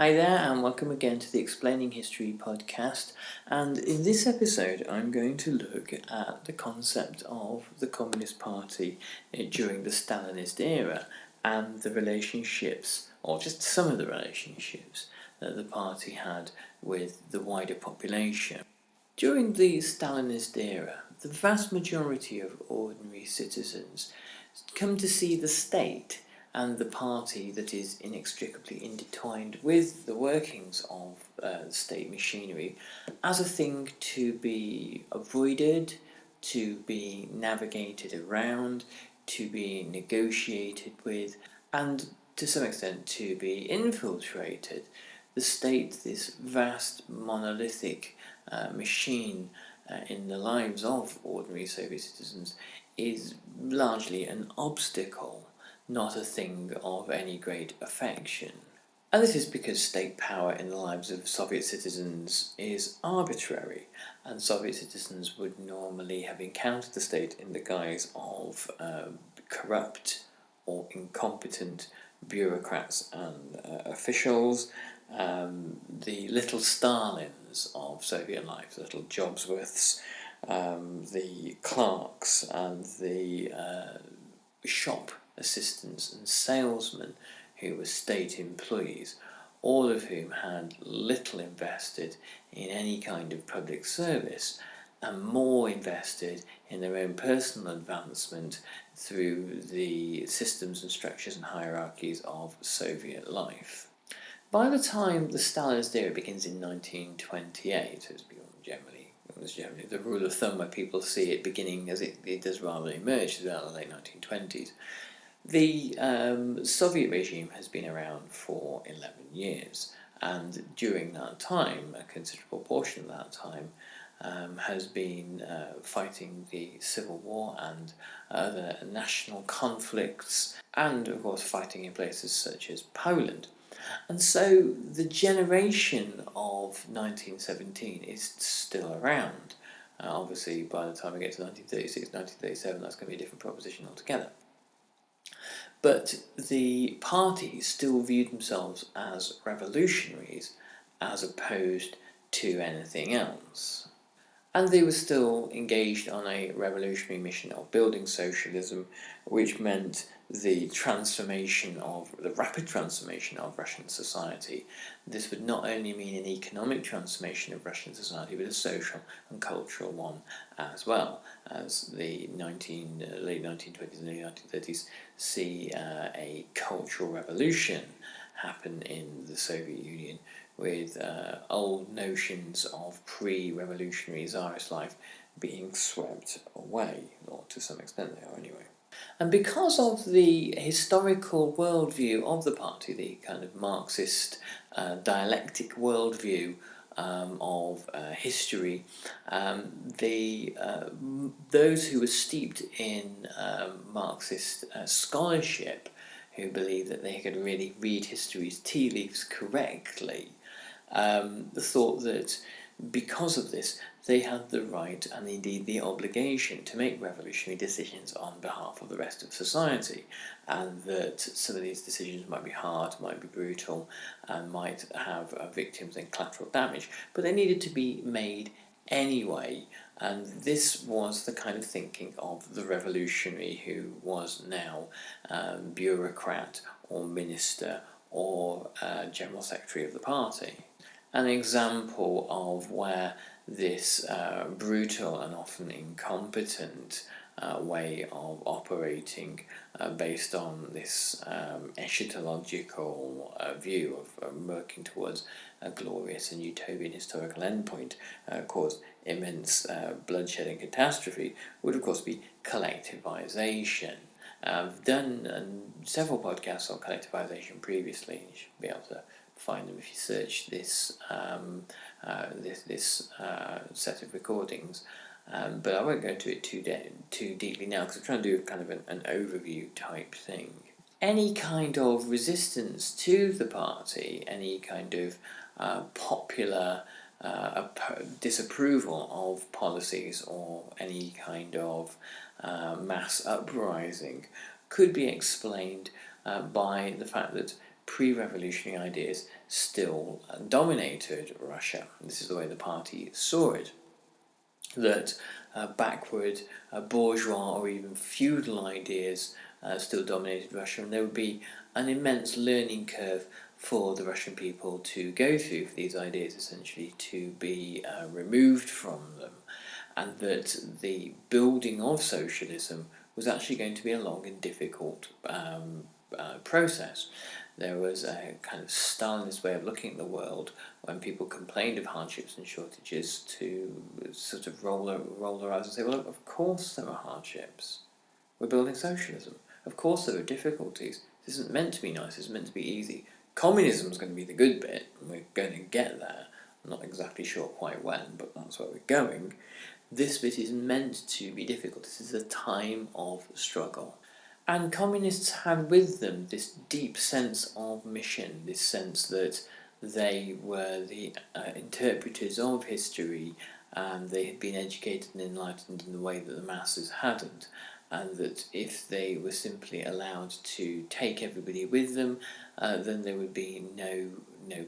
Hi there, and welcome again to the Explaining History podcast. And in this episode, I'm going to look at the concept of the Communist Party during the Stalinist era and the relationships, or just some of the relationships, that the party had with the wider population. During the Stalinist era, the vast majority of ordinary citizens come to see the state and the party that is inextricably intertwined with the workings of the state machinery as a thing to be avoided, to be navigated around, to be negotiated with, and to some extent to be infiltrated. The state, this vast monolithic machine in the lives of ordinary Soviet citizens, is largely an obstacle, not a thing of any great affection. And this is because state power in the lives of Soviet citizens is arbitrary, and Soviet citizens would normally have encountered the state in the guise of corrupt or incompetent bureaucrats and officials, the little Stalins of Soviet life, the little Jobsworths, the clerks and the shop assistants and salesmen who were state employees, all of whom had little invested in any kind of public service and more invested in their own personal advancement through the systems and structures and hierarchies of Soviet life. By the time the Stalinist era begins in 1928, it's generally the rule of thumb where people see it beginning as it does rather emerge throughout the late 1920s. The Soviet regime has been around for 11 years, and during that time, a considerable portion of that time, has been fighting the Civil War and other national conflicts, and of course fighting in places such as Poland. And so the generation of 1917 is still around. Obviously, by the time we get to 1936, 1937, that's going to be a different proposition altogether. But the parties still viewed themselves as revolutionaries as opposed to anything else. And they were still engaged on a revolutionary mission of building socialism, which meant the rapid transformation of Russian society. This would not only mean an economic transformation of Russian society, but a social and cultural one as well, as the late 1920s and early 1930s see a cultural revolution happen in the Soviet Union, with old notions of pre-revolutionary Tsarist life being swept away, or to some extent they are anyway. And because of the historical worldview of the party, the kind of Marxist dialectic worldview of history, those who were steeped in Marxist scholarship, who believed that they could really read history's tea leaves correctly, thought that because of this they had the right and indeed the obligation to make revolutionary decisions on behalf of the rest of society, and that some of these decisions might be hard, might be brutal, and might have victims and collateral damage, but they needed to be made anyway. And this was the kind of thinking of the revolutionary who was now bureaucrat or minister or general secretary of the party. An example of where this brutal and often incompetent way of operating based on this eschatological view of working towards a glorious and utopian historical endpoint caused immense bloodshed and catastrophe would of course be collectivization. I've done several podcasts on collectivization previously. You should be able to find them if you search this set of recordings, but I won't go into it too deeply now, because I'm trying to do kind of an overview type thing. Any kind of resistance to the party, any kind of popular disapproval of policies, or any kind of mass uprising could be explained by the fact that pre-revolutionary ideas still dominated Russia. This is the way the party saw it, that backward bourgeois or even feudal ideas still dominated Russia, and there would be an immense learning curve for the Russian people to go through, for these ideas essentially to be removed from them, and that the building of socialism was actually going to be a long and difficult process. There was a kind of Stalinist way of looking at the world when people complained of hardships and shortages to sort of roll their eyes and say, well, of course there are hardships. We're building socialism. Of course there are difficulties. This isn't meant to be nice, it's meant to be easy. Communism is going to be the good bit, and we're going to get there. I'm not exactly sure quite when, but that's where we're going. This bit is meant to be difficult. This is a time of struggle. And communists had with them this deep sense of mission, this sense that they were the interpreters of history, and they had been educated and enlightened in the way that the masses hadn't, and that if they were simply allowed to take everybody with them, then there would be no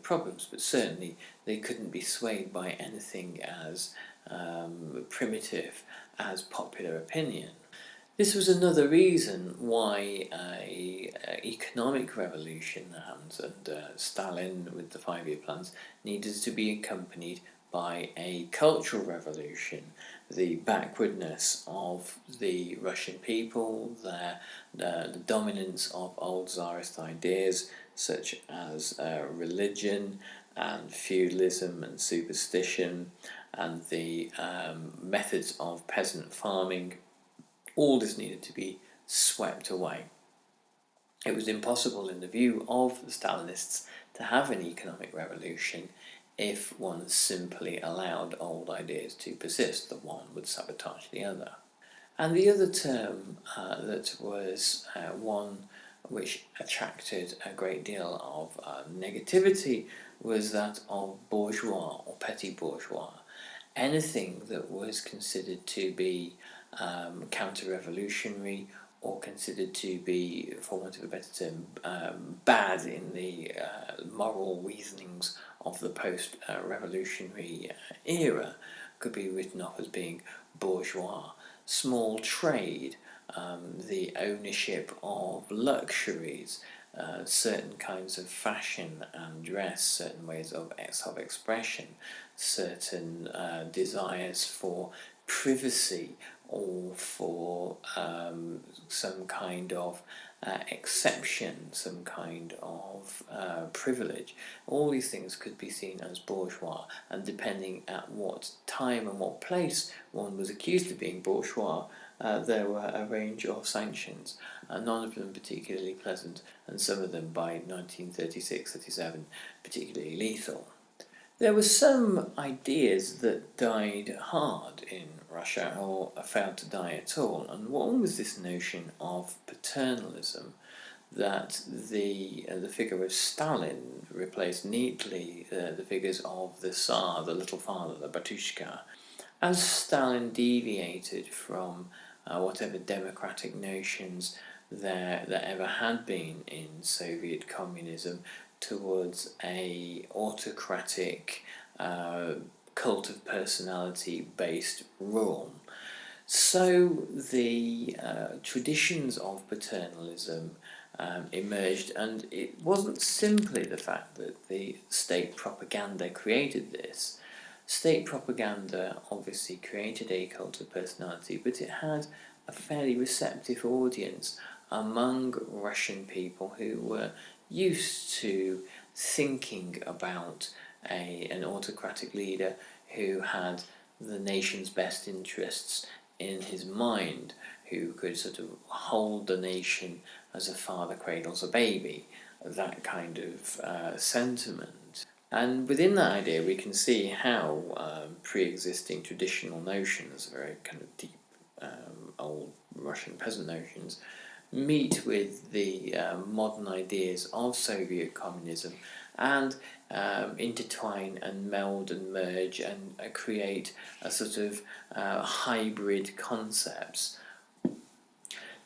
problems. But certainly they couldn't be swayed by anything as primitive as popular opinion. This was another reason why economic revolution and Stalin with the 5-year plans needed to be accompanied by a cultural revolution. The backwardness of the Russian people, the dominance of old Tsarist ideas such as religion and feudalism and superstition, and the methods of peasant farming, all this needed to be swept away. It was impossible in the view of the Stalinists to have an economic revolution if one simply allowed old ideas to persist. The one would sabotage the other. And the other term that was one which attracted a great deal of negativity was that of bourgeois or petit bourgeois. Anything that was considered to be counter-revolutionary or considered to be, for want of a better term, bad in the moral reasonings of the post-revolutionary era could be written off as being bourgeois. Small trade, the ownership of luxuries, certain kinds of fashion and dress, certain ways of expression, certain desires for privacy or for some kind of exception, some kind of privilege. All these things could be seen as bourgeois, and depending at what time and what place one was accused of being bourgeois, there were a range of sanctions, none of them particularly pleasant, and some of them by 1936-37 particularly lethal. There were some ideas that died hard in Russia, or failed to die at all, and one was this notion of paternalism, that the figure of Stalin replaced neatly the figures of the Tsar, the little father, the Batushka. As Stalin deviated from whatever democratic notions there ever had been in Soviet communism towards a autocratic cult of personality based rule, so the traditions of paternalism emerged, and it wasn't simply the fact that the state propaganda created this. State propaganda obviously created a cult of personality, but it had a fairly receptive audience among Russian people who were used to thinking about an autocratic leader who had the nation's best interests in his mind, who could sort of hold the nation as a father cradles a baby, that kind of sentiment. And within that idea we can see how pre-existing traditional notions, very kind of deep old Russian peasant notions, meet with the modern ideas of Soviet communism and intertwine and meld and merge and create a sort of hybrid concepts.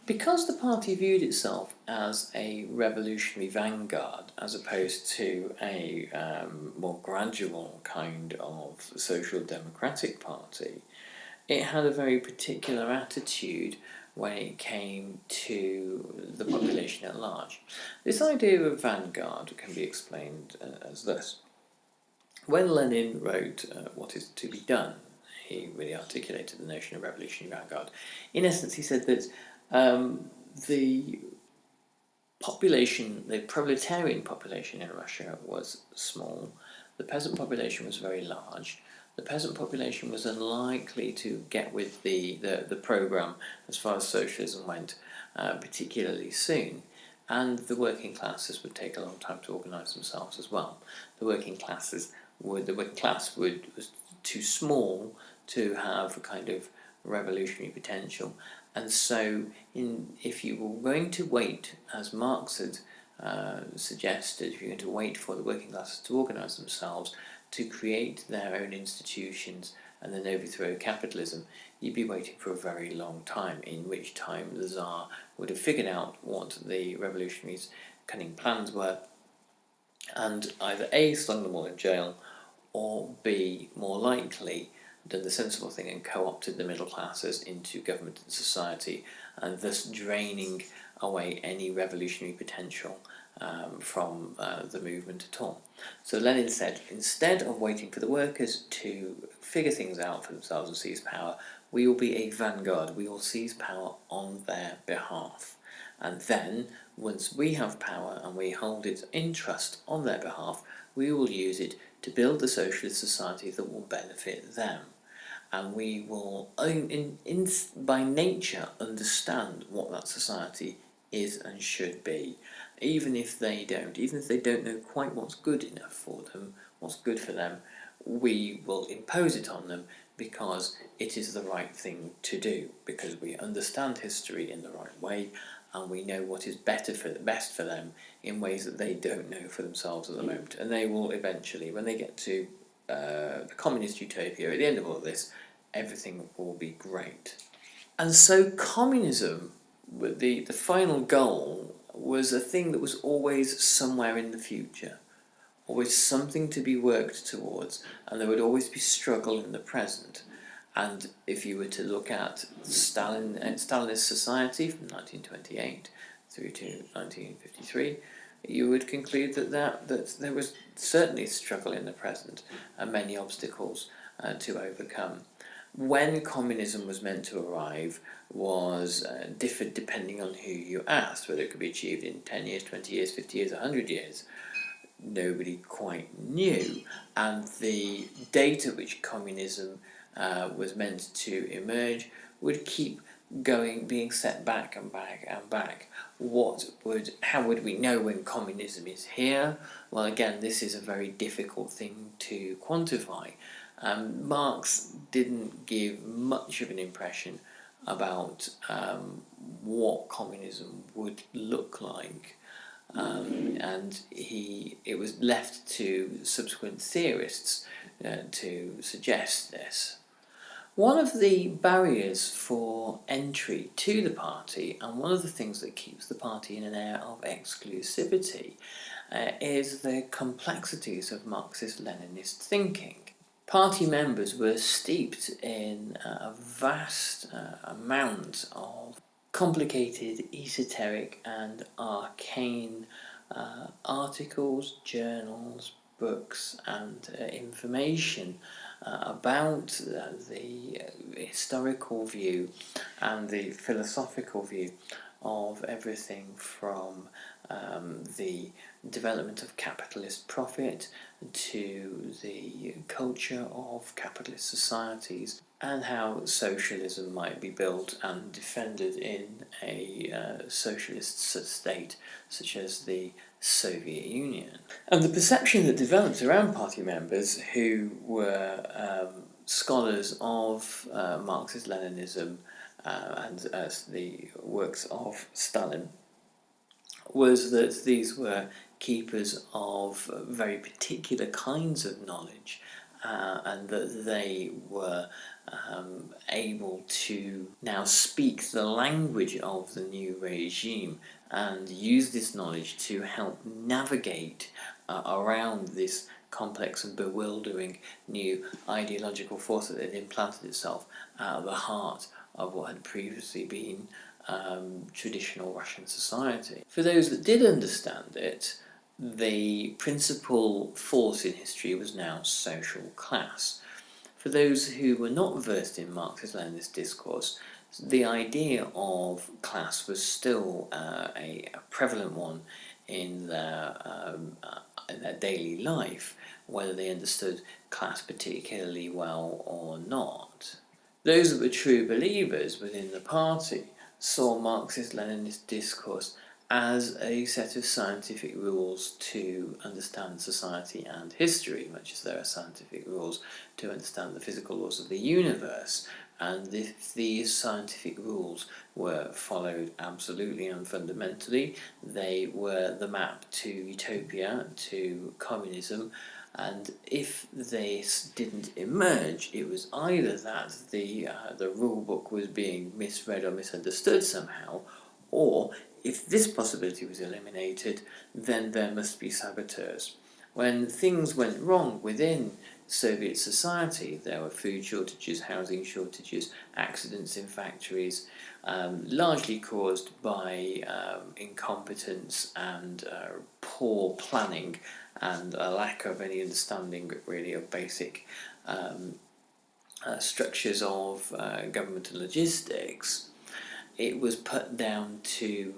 Because the party viewed itself as a revolutionary vanguard as opposed to a more gradual kind of social democratic party, it had a very particular attitude when it came to the population at large. This idea of vanguard can be explained as this. When Lenin wrote What is to be Done, he really articulated the notion of revolutionary vanguard. In essence, he said that the population, the proletarian population in Russia was small, the peasant population was very large. The peasant population was unlikely to get with the programme as far as socialism went particularly soon, and the working classes would take a long time to organise themselves as well. The working class was too small to have a kind of revolutionary potential, and so if you were going to wait, as Marx had suggested, if you're going to wait for the working classes to organise themselves, to create their own institutions and then overthrow capitalism, you'd be waiting for a very long time, in which time the Tsar would have figured out what the revolutionaries' cunning plans were, and either A, slung them all in jail, or B, more likely, done the sensible thing and co-opted the middle classes into government and society, and thus draining away any revolutionary potential from the movement at all. So Lenin said, instead of waiting for the workers to figure things out for themselves and seize power, we will be a vanguard, we will seize power on their behalf. And then, once we have power and we hold it in trust on their behalf, we will use it to build the socialist society that will benefit them. And we will, by nature, understand what that society is and should be, even if they don't know quite what's good enough for them, what's good for them. We will impose it on them because it is the right thing to do, because we understand history in the right way, and we know what is best for them in ways that they don't know for themselves at the moment. And they will eventually, when they get to the communist utopia, at the end of all of this, everything will be great. And so communism, the final goal, was a thing that was always somewhere in the future, always something to be worked towards, and there would always be struggle in the present. And if you were to look at Stalinist society from 1928 through to 1953, you would conclude that there was certainly struggle in the present and many obstacles to overcome. When communism was meant to arrive was differed depending on who you asked, whether it could be achieved in 10 years, 20 years, 50 years, 100 years. Nobody quite knew, and the date at which communism was meant to emerge would keep being set back and back and back. How would we know when communism is here? Well, again, this is a very difficult thing to quantify. Marx didn't give much of an impression about what communism would look like. And it was left to subsequent theorists to suggest this. One of the barriers for entry to the party, and one of the things that keeps the party in an air of exclusivity, is the complexities of Marxist-Leninist thinking. Party members were steeped in a vast amount of complicated, esoteric and arcane articles, journals, books and information about the historical view and the philosophical view of everything from the development of capitalist profit to the culture of capitalist societies, and how socialism might be built and defended in a socialist state such as the Soviet Union. And the perception that developed around party members who were scholars of Marxist-Leninism and the works of Stalin was that these were keepers of very particular kinds of knowledge and that they were able to now speak the language of the new regime and use this knowledge to help navigate around this complex and bewildering new ideological force that had implanted itself at the heart of what had previously been traditional Russian society. For those that did understand it, the principal force in history was now social class. For those who were not versed in Marxist-Leninist discourse, the idea of class was still a prevalent one in their daily life, whether they understood class particularly well or not. Those that were true believers within the party saw Marxist-Leninist discourse as a set of scientific rules to understand society and history, much as there are scientific rules to understand the physical laws of the universe. And if these scientific rules were followed absolutely and fundamentally, they were the map to utopia, to communism. And if this didn't emerge, it was either that the rule book was being misread or misunderstood somehow, or if this possibility was eliminated, then there must be saboteurs. When things went wrong within Soviet society, there were food shortages, housing shortages, accidents in factories, largely caused by incompetence and poor planning and a lack of any understanding really of basic structures of government and logistics. It was put down to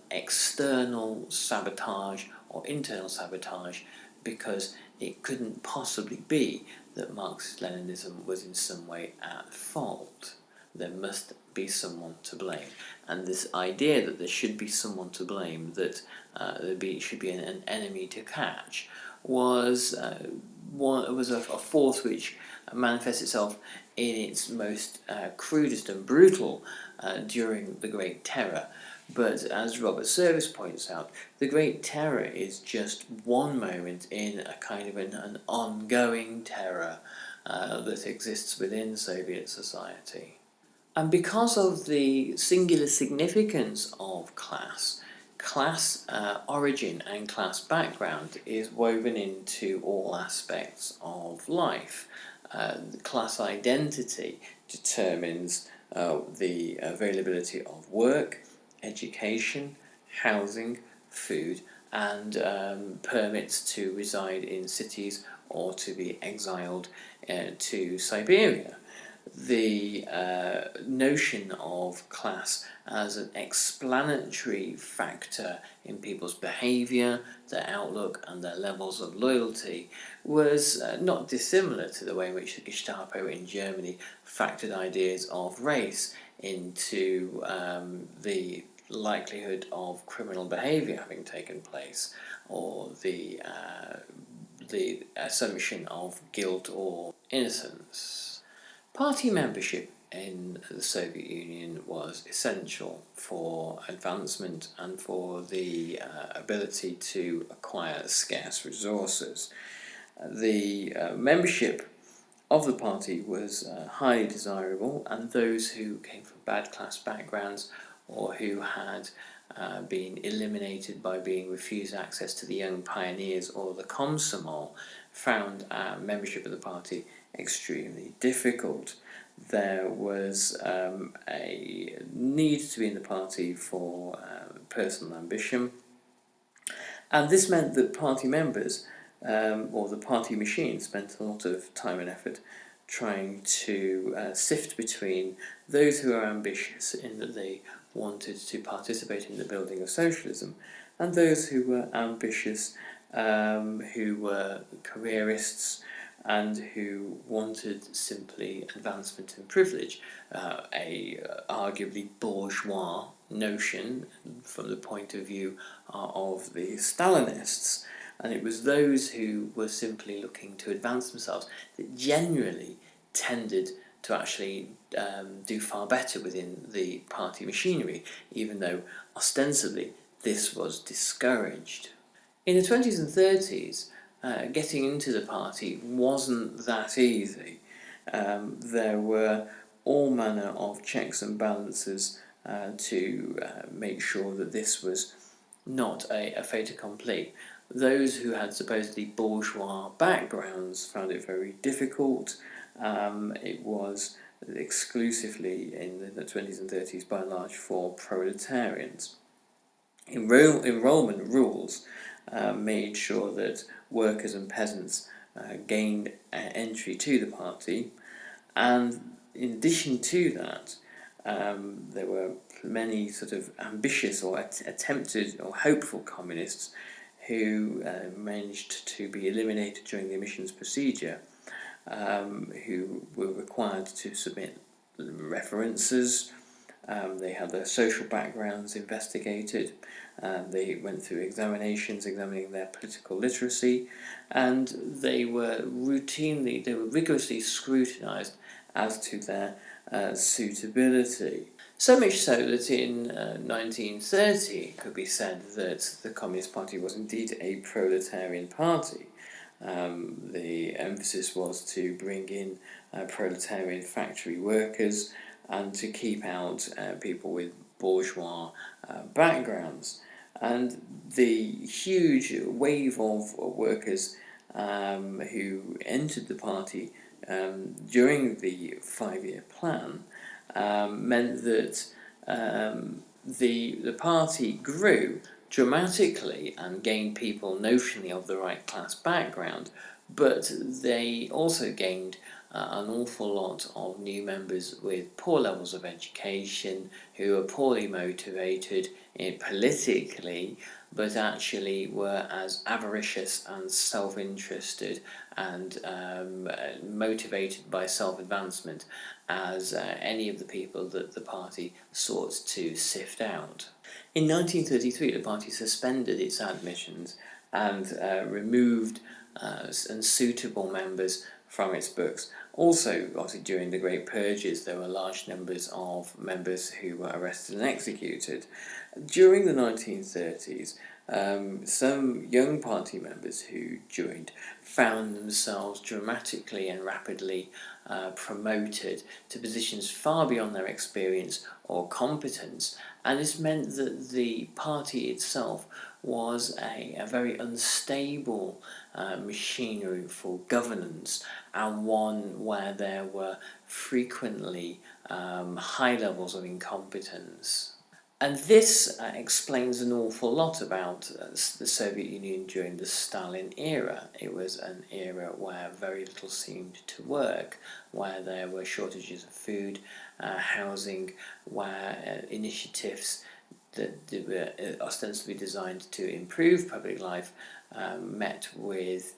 external sabotage or internal sabotage, because it couldn't possibly be that Marxist-Leninism was in some way at fault. There must be someone to blame. And this idea that there should be someone to blame, that there should be an enemy to catch, was a force which manifests itself in its most crudest and brutal during the Great Terror. But as Robert Service points out, the Great Terror is just one moment in a kind of an ongoing terror that exists within Soviet society. And because of the singular significance of class origin and class background is woven into all aspects of life. Class identity determines the availability of work, education, housing, food, and permits to reside in cities or to be exiled to Siberia. The notion of class as an explanatory factor in people's behaviour, their outlook and their levels of loyalty was not dissimilar to the way in which the Gestapo in Germany factored ideas of race into the likelihood of criminal behaviour having taken place, or the assumption of guilt or innocence. Party membership in the Soviet Union was essential for advancement and for the ability to acquire scarce resources. The membership of the party was highly desirable, and those who came from bad class backgrounds or who had been eliminated by being refused access to the Young Pioneers or the Komsomol found membership of the party extremely difficult. There was a need to be in the party for personal ambition, and this meant that party members or the party machine spent a lot of time and effort trying to sift between those who are ambitious in that they wanted to participate in the building of socialism, and those who were ambitious, who were careerists, and who wanted simply advancement and privilege, a arguably bourgeois notion from the point of view of the Stalinists. And it was those who were simply looking to advance themselves that generally tended to actually do far better within the party machinery, even though ostensibly this was discouraged. In the 20s and 30s, getting into the party wasn't that easy. There were all manner of checks and balances to make sure that this was not a fait accompli. Those who had supposedly bourgeois backgrounds found it very difficult. It was exclusively in the 20s and 30s by and large for proletarians. Enrollment rules made sure that workers and peasants gained entry to the party, and in addition to that, there were many sort of ambitious or attempted or hopeful communists who managed to be eliminated during the admissions procedure, who were required to submit references. They had their social backgrounds investigated. They went through examinations examining their political literacy, and they were rigorously scrutinised as to their suitability. So much so that in 1930 it could be said that the Communist Party was indeed a proletarian party. The emphasis was to bring in proletarian factory workers and to keep out people with bourgeois backgrounds. And the huge wave of workers who entered the party during the 5-year plan meant that the party grew dramatically and gained people notionally of the right class background, but they also gained an awful lot of new members with poor levels of education, who were poorly motivated politically, but actually were as avaricious and self-interested and motivated by self-advancement as any of the people that the party sought to sift out. In 1933, the party suspended its admissions and removed unsuitable members from its books. Also, obviously, during the Great Purges, there were large numbers of members who were arrested and executed. During the 1930s, some young party members who joined found themselves dramatically and rapidly promoted to positions far beyond their experience or competence, and this meant that the party itself was a very unstable machinery for governance, and one where there were frequently high levels of incompetence. And this explains an awful lot about the Soviet Union during the Stalin era. It was an era where very little seemed to work, where there were shortages of food, housing, where initiatives that were ostensibly designed to improve public life met with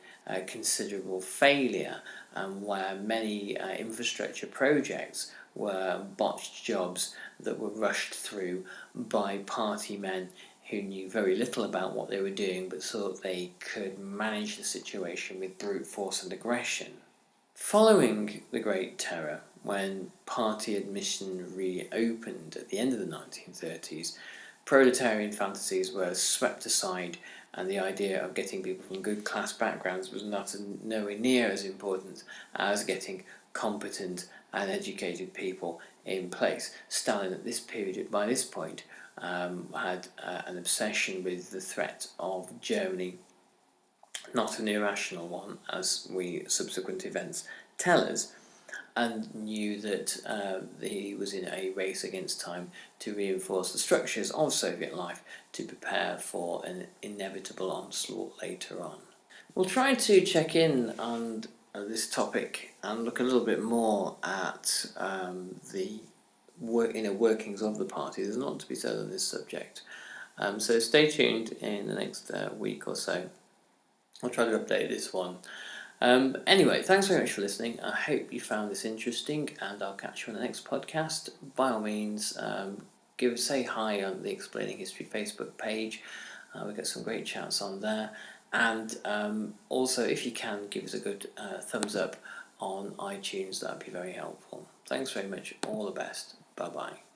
considerable failure, and where many infrastructure projects were botched jobs that were rushed through by party men who knew very little about what they were doing but thought they could manage the situation with brute force and aggression. Following the Great Terror, when party admission reopened at the end of the 1930s, proletarian fantasies were swept aside, and the idea of getting people from good class backgrounds was nowhere near as important as getting competent and educated people in place. Stalin, at this period, by this point, had an obsession with the threat of Germany, not an irrational one, as subsequent events tell us, and knew that he was in a race against time to reinforce the structures of Soviet life to prepare for an inevitable onslaught later on. We'll try to check in on this topic and look a little bit more at the inner workings of the party. There's a lot to be said on this subject. So stay tuned in the next week or so. I'll try to update this one. Anyway, thanks very much for listening. I hope you found this interesting, and I'll catch you on the next podcast. By all means, say hi on the Explaining History Facebook page. We've got some great chats on there. And also, if you can, give us a good thumbs up on iTunes. That would be very helpful. Thanks very much. All the best. Bye-bye.